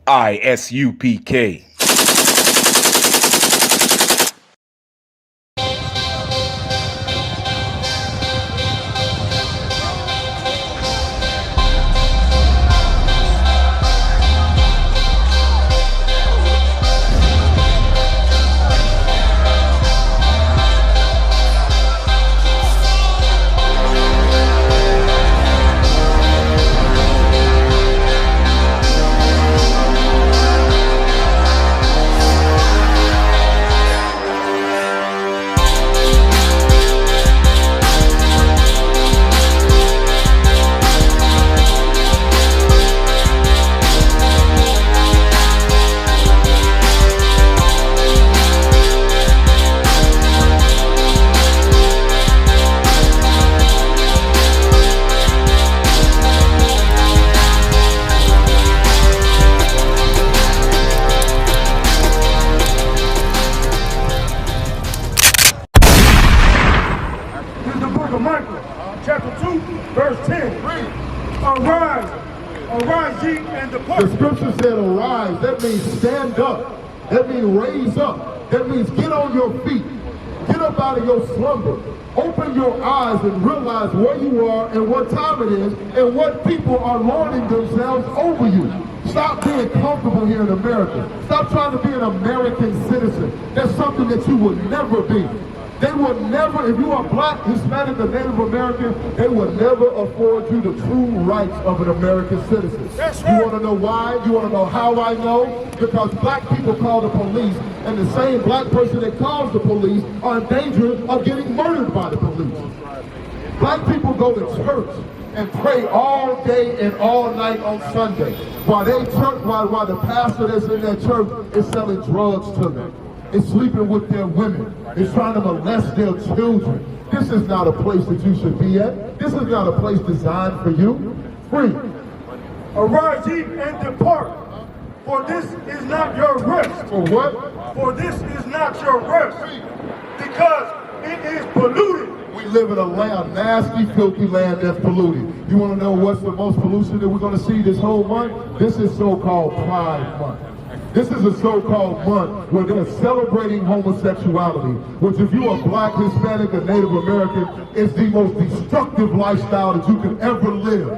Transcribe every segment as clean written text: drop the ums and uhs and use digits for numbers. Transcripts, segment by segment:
ISUPK. Chapter 2, verse 10. Arise ye and depart. The scripture said arise. That means stand up. That means raise up. That means get on your feet. Get up out of your slumber. Open your eyes and realize where you are and what time it is and what people are lording themselves over you. Stop being comfortable here in America. Stop trying to be an American citizen. That's something that you will never be. They will never, if you are black, Hispanic, or Native American, they will never afford you the true rights of an American citizen. That's right. You want to know why? You want to know how I know? Because black people call the police, and the same black person that calls the police are in danger of getting murdered by the police. Black people go to church and pray all day and all night on Sunday, while the pastor that's in that church is selling drugs to them. Is sleeping with their women, is trying to molest their children. This is not a place that you should be at. This is not a place designed for you. Free. Arise ye and depart, for this is not your rest. For what? For this is not your rest, because it is polluted. We live in a nasty, filthy land that's polluted. You want to know what's the most pollution that we're going to see this whole month? This is so-called Pride Month. This is a so-called month where they're celebrating homosexuality, which if you are black, Hispanic, or Native American, is the most destructive lifestyle that you can ever live.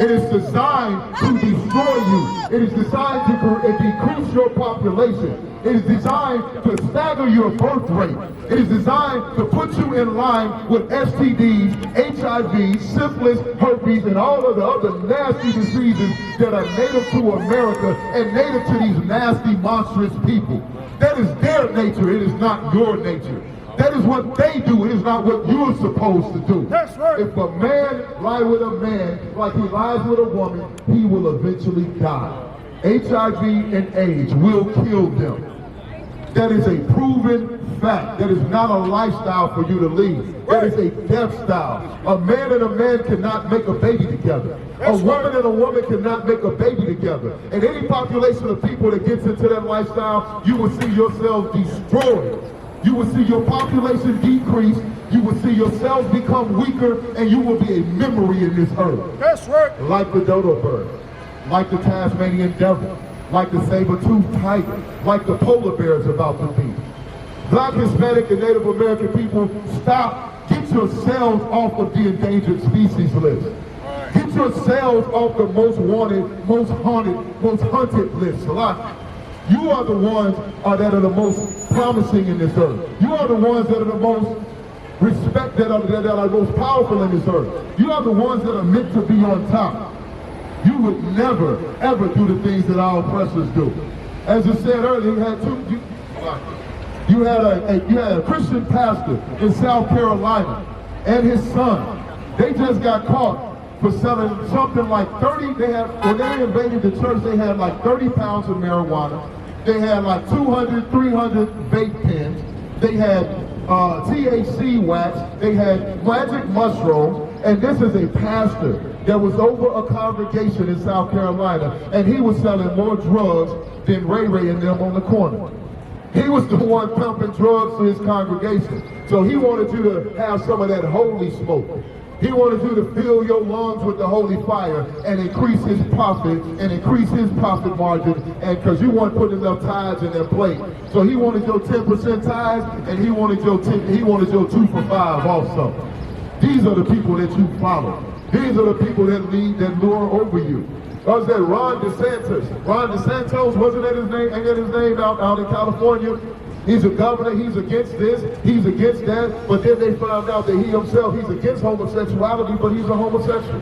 It is designed to destroy you. It is designed to decrease your population. It is designed to stagger your birth rate. It is designed to put you in line with STDs, HIV, syphilis, herpes, and all of the other nasty diseases that are native to America and native to these nasty, monstrous people. That is their nature. It is not your nature. That is what they do. It is not what you're supposed to do. That's right. If a man lie with a man like he lies with a woman, he will eventually die. HIV and AIDS will kill them. That is a proven fact. That is not a lifestyle for you to lead. That is a death style. A man and a man cannot make a baby together. A woman and a woman cannot make a baby together. And any population of people that gets into that lifestyle, you will see yourselves destroyed. You will see your population decrease. You will see yourselves become weaker, and you will be a memory in this earth. That's right. Like the dodo bird, like the Tasmanian devil, like the saber-toothed tiger, like the polar bears about to be. Black, Hispanic, and Native American people, stop. Get yourselves off of the endangered species list. Get yourselves off the most wanted, most haunted, most hunted list. You are the ones that are the most promising in this earth. You are the ones that are the most that are most powerful in this earth. You are the ones that are meant to be on top. You would never, ever do the things that our oppressors do. As I said earlier, you had a Christian pastor in South Carolina and his son. They just got caught for selling something like 30, when they invaded the church, they had like 30 pounds of marijuana. They had like 200, 300 vape pens. They had THC wax. They had magic mushrooms. And this is a pastor that was over a congregation in South Carolina, and he was selling more drugs than Ray Ray and them on the corner. He was the one pumping drugs to his congregation. So he wanted you to have some of that holy smoke. He wanted you to fill your lungs with the holy fire and increase his profit and increase his profit margin, and because you weren't putting enough tithes in their plate. So he wanted your 10% tithes, and he wanted your 2 for 5 also. These are the people that you follow. These are the people that lead, that lure over you. Was that Ron DeSantis? Ron DeSantis, wasn't that his name? Ain't that his name out in California? He's a governor, he's against this, he's against that, but then they found out that he himself, he's against homosexuality, but he's a homosexual.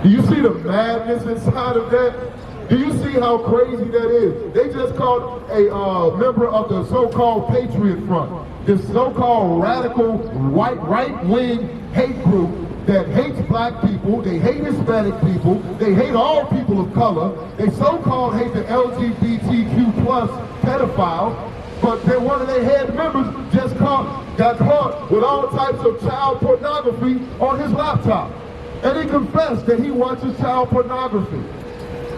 Do you see the madness inside of that? Do you see how crazy that is? They just called a member of the so-called Patriot Front, this so-called radical right-wing hate group that hates black people, they hate Hispanic people, they hate all people of color, they so-called hate the LGBTQ plus pedophile, but then one of their head members just got caught with all types of child pornography on his laptop. And he confessed that he watches child pornography.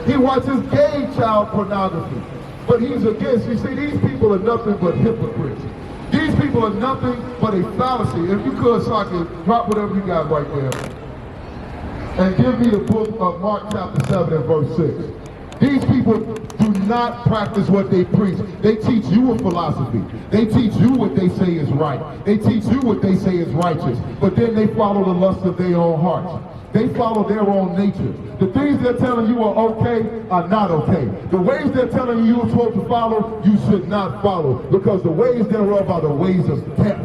He watches gay child pornography. But he's against, you see, these people are nothing but hypocrites. These people are nothing but a fallacy. If you could, so I could drop whatever you got right there. And give me the book of Mark chapter 7 and verse 6. These people do not practice what they preach. They teach you a philosophy. They teach you what they say is right. They teach you what they say is righteous. But then they follow the lust of their own hearts. They follow their own nature. The things they're telling you are okay are not okay. The ways they're telling you you're supposed to follow, you should not follow. Because the ways thereof are the ways of death.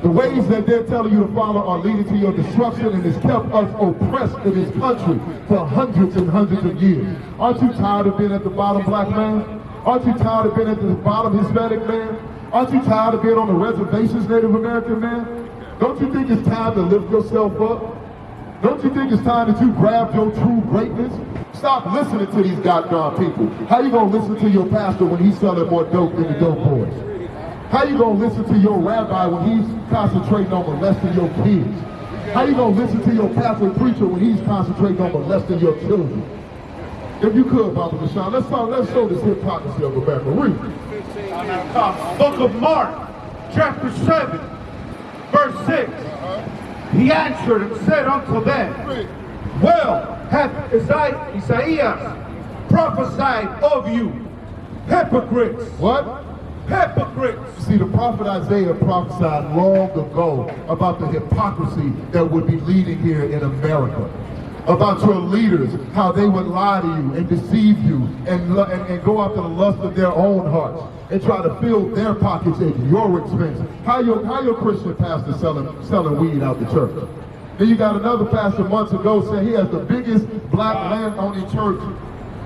The ways that they're telling you to follow are leading to your destruction, and it's kept us oppressed in this country for hundreds and hundreds of years. Aren't you tired of being at the bottom, black man? Aren't you tired of being at the bottom, Hispanic man? Aren't you tired of being on the reservations, Native American man? Don't you think it's time to lift yourself up? Don't you think it's time that you grab your true greatness? Stop listening to these goddamn people. How you gonna listen to your pastor when he's selling more dope than the dope boys? How you gonna listen to your rabbi when he's concentrating on molesting your kids? How you gonna listen to your Catholic preacher when he's concentrating on molesting your children? If you could, Papa Deshaun, let's show this hypocrisy of America. Read. Book of Mark, chapter 7, verse 6. He answered and said unto them, well hath Isaiah prophesied of you, hypocrites. What? Hypocrites. See, the prophet Isaiah prophesied long ago about the hypocrisy that would be leading here in America. About your leaders, how they would lie to you and deceive you and go after the lust of their own hearts and try to fill their pockets at your expense. How your Christian pastor selling weed out the church? Then you got another pastor months ago saying he has the biggest black land-owning church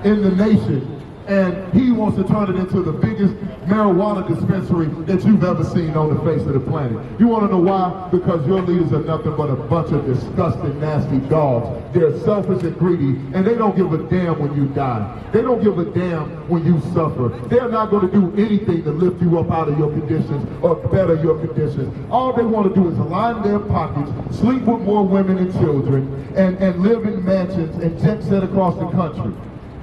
in the nation, and he wants to turn it into the biggest marijuana dispensary that you've ever seen on the face of the planet. You want to know why? Because your leaders are nothing but a bunch of disgusting, nasty dogs. They're selfish and greedy, and they don't give a damn when you die. They don't give a damn when you suffer. They're not going to do anything to lift you up out of your conditions or better your conditions. All they want to do is line their pockets, sleep with more women and children, and live in mansions and jet set across the country.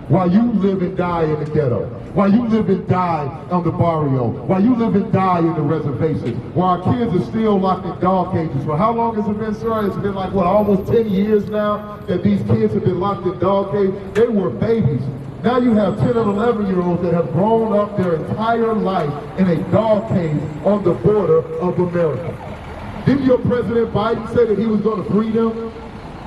While you live and die in the ghetto, while you live and die on the barrio, while you live and die in the reservations, while our kids are still locked in dog cages. For how long has it been, sir? It's been like, what, almost 10 years now that these kids have been locked in dog cages? They were babies. Now you have 10 and 11-year-olds that have grown up their entire life in a dog cage on the border of America. Didn't your President Biden say that he was going to free them?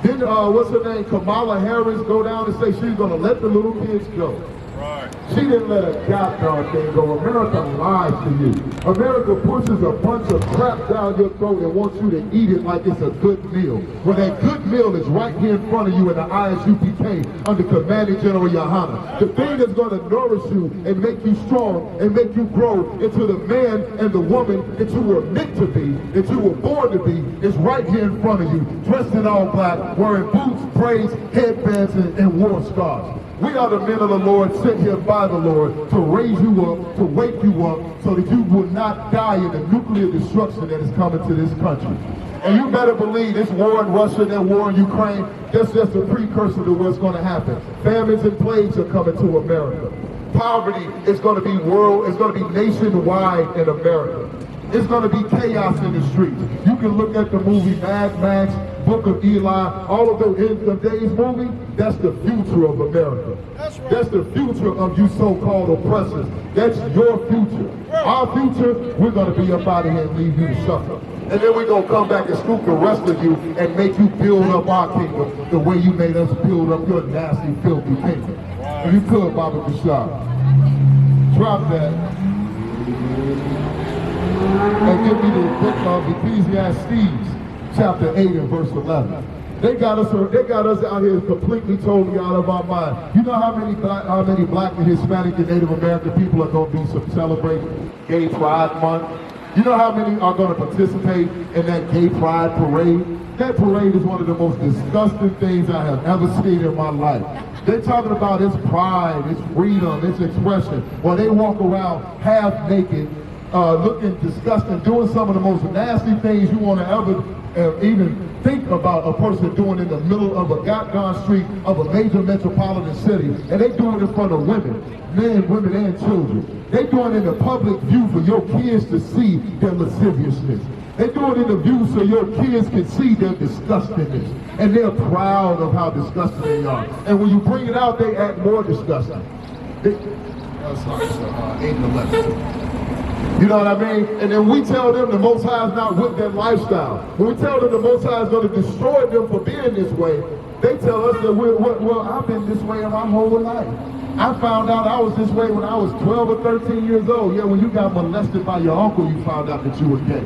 Didn't, what's her name, Kamala Harris go down and say she's going to let the little kids go? Right. She didn't let a goddamn thing go. America lies to you. America pushes a bunch of crap down your throat and wants you to eat it like it's a good meal. When that good meal is right here in front of you in the ISUPK under Commanding General Yohana. The thing that's going to nourish you and make you strong and make you grow into the man and the woman that you were meant to be, that you were born to be, is right here in front of you, dressed in all black, wearing boots, braids, headbands, and war scars. We are the men of the Lord, sent here by the Lord to raise you up, to wake you up, so that you will not die in the nuclear destruction that is coming to this country. And you better believe this war in Russia, that war in Ukraine, that's just a precursor to what's going to happen. Famines and plagues are coming to America. Poverty is going to be nationwide in America. It's going to be chaos in the streets. You can look at the movie Mad Max, Book of Eli, all of those in today's movie. That's the future of America. That's the future of you so-called oppressors. That's your future. Our future, we're going to be up out of here and leave you to suffer. And then we're going to come back and scoop the rest of you and make you build up our kingdom the way you made us build up your nasty, filthy kingdom. If you could, Baba Bashar, drop that and give me the book of Ecclesiastes, chapter 8 and verse 11. They got us out here completely, totally out of our mind. You know how many black and Hispanic and Native American people are going to be celebrating Gay Pride Month? You know how many are going to participate in that Gay Pride parade? That parade is one of the most disgusting things I have ever seen in my life. They're talking about its pride, its freedom, its expression. While they walk around half naked, looking disgusting, doing some of the most nasty things you want to ever even think about a person doing in the middle of a goddamn street of a major metropolitan city. And they do it in front of women, men, women, and children. They do it in the public view for your kids to see their lasciviousness. They do it in the view so your kids can see their disgustingness. And they're proud of how disgusting they are. And when you bring it out, they act more disgusting. Sorry, 8 and 11. You know what I mean? And then we tell them the Most High is not with their lifestyle. When we tell them the Most High is going to destroy them for being this way, they tell us that well, I've been this way my whole life. I found out I was this way when I was 12 or 13 years old. Yeah, when you got molested by your uncle, you found out that you were gay.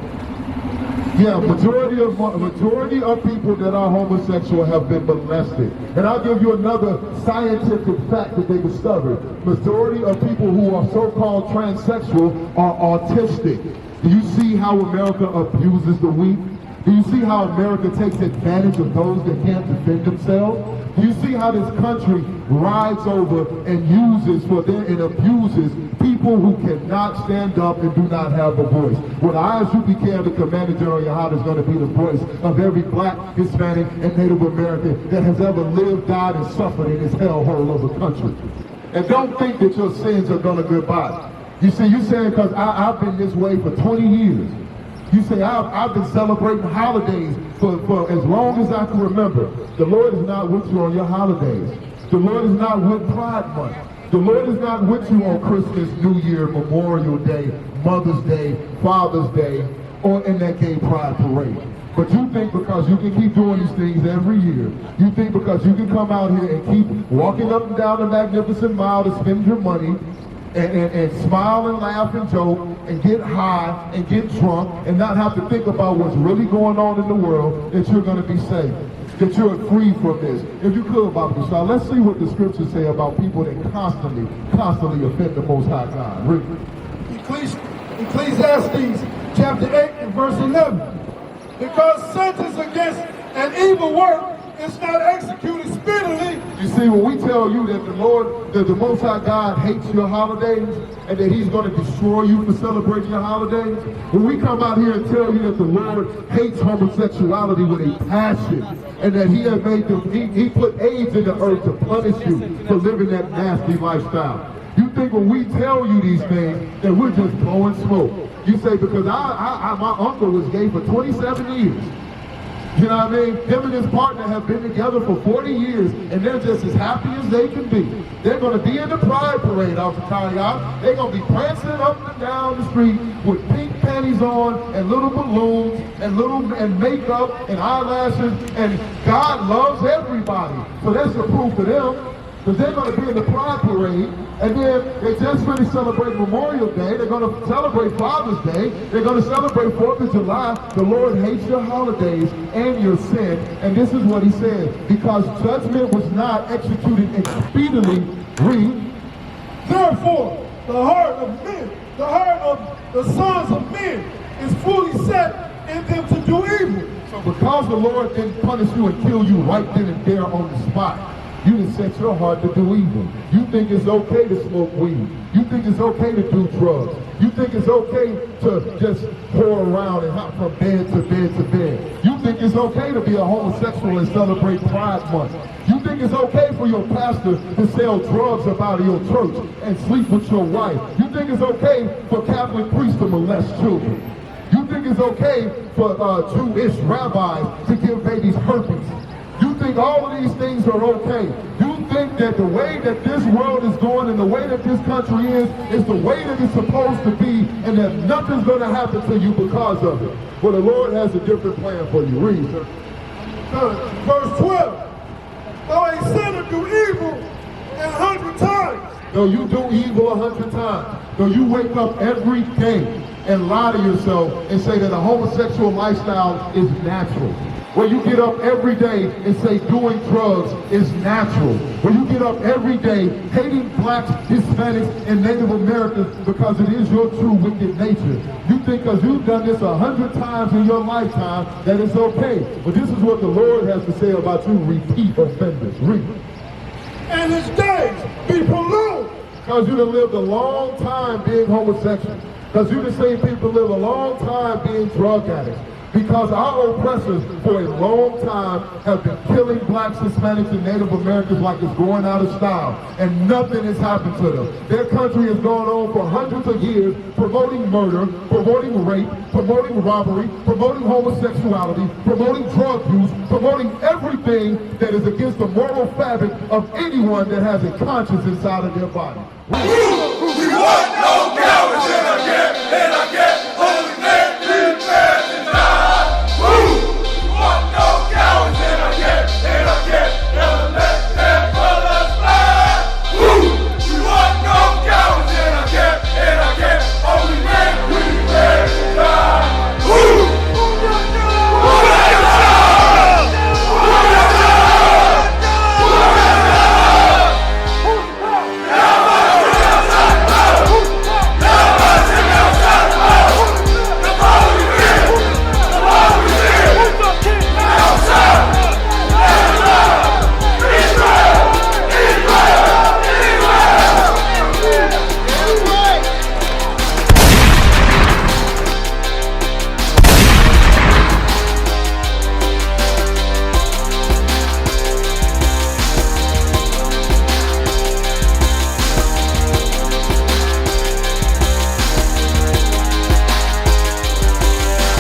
Yeah, majority of people that are homosexual have been molested. And I'll give you another scientific fact that they discovered. Majority of people who are so-called transsexual are autistic. Do you see how America abuses the weak? Do you see how America takes advantage of those that can't defend themselves? Do you see how this country rides over and uses and abuses people who cannot stand up and do not have a voice? Well, the ISUPK, the Commander General Yahad, is going to be the voice of every black, Hispanic, and Native American that has ever lived, died, and suffered in this hellhole of a country. And don't think that your sins are going to go by. You see, you're saying because I've been this way for 20 years. You say, I've been celebrating holidays for as long as I can remember. The Lord is not with you on your holidays. The Lord is not with Pride Month. The Lord is not with you on Christmas, New Year, Memorial Day, Mother's Day, Father's Day, or in that Gay Pride Parade. But you think because you can keep doing these things every year, you think because you can come out here and keep walking up and down the Magnificent Mile to spend your money, and smile and laugh and joke and get high and get drunk and not have to think about what's really going on in the world, that you're going to be safe, that you're free from this. If you could, Baba Bashar, let's see what the scriptures say about people that constantly offend the Most High God. Read. Ecclesiastes chapter 8 and verse 11. Because sentence against an evil work is not executed speedily. You see, when we tell you that the Most High God hates your holidays and that He's going to destroy you for celebrating your holidays, when we come out here and tell you that the Lord hates homosexuality with a passion and that He has made He put AIDS in the earth to punish you for living that nasty lifestyle. You think when we tell you these things that we're just blowing smoke. You say, because my uncle was gay for 27 years. You know what I mean? Him and his partner have been together for 40 years, and they're just as happy as they can be. They're going to be in the Pride Parade out to Kayat. They're going to be prancing up and down the street with pink panties on and little balloons and makeup and eyelashes, and God loves everybody. So that's the proof to them. Because they're going to be in the Pride Parade, and then they just finished celebrating Memorial Day. They're going to celebrate Father's Day. They're going to celebrate 4th of July. The Lord hates your holidays and your sin. And this is what He said. Because judgment was not executed expediently. Read. Therefore, the heart of men, the heart of the sons of men is fully set in them to do evil. So because the Lord didn't punish you and kill you right then and there on the spot, you done set your heart to do evil. You think it's okay to smoke weed. You think it's okay to do drugs. You think it's okay to just whore around and hop from bed to bed to bed. You think it's okay to be a homosexual and celebrate Pride Month. You think it's okay for your pastor to sell drugs up out of your church and sleep with your wife. You think it's okay for Catholic priests to molest children. think it's okay for Jewish rabbis to give babies herpes. You think all of these things are okay. You think that the way that this world is going and the way that this country is the way that it's supposed to be, and that nothing's going to happen to you because of it. Well, the Lord has a different plan for you. Read, sir. Verse 12. Though a sinner do evil 100 times. Though you do evil 100 times. Though you wake up every day and lie to yourself and say that a homosexual lifestyle is natural. Where you get up every day and say doing drugs is natural. Where you get up every day hating blacks, Hispanics, and Native Americans because it is your true wicked nature. You think because you've done this 100 times in your lifetime that it's okay. But this is what the Lord has to say about you repeat offenders. Read. And his days be prolonged. Because you done lived a long time being homosexual. Because you done seen people live a long time being drug addicts. Because our oppressors for a long time have been killing blacks, Hispanics, and Native Americans like it's going out of style. And nothing has happened to them. Their country has gone on for hundreds of years promoting murder, promoting rape, promoting robbery, promoting homosexuality, promoting drug use, promoting everything that is against the moral fabric of anyone that has a conscience inside of their body. We want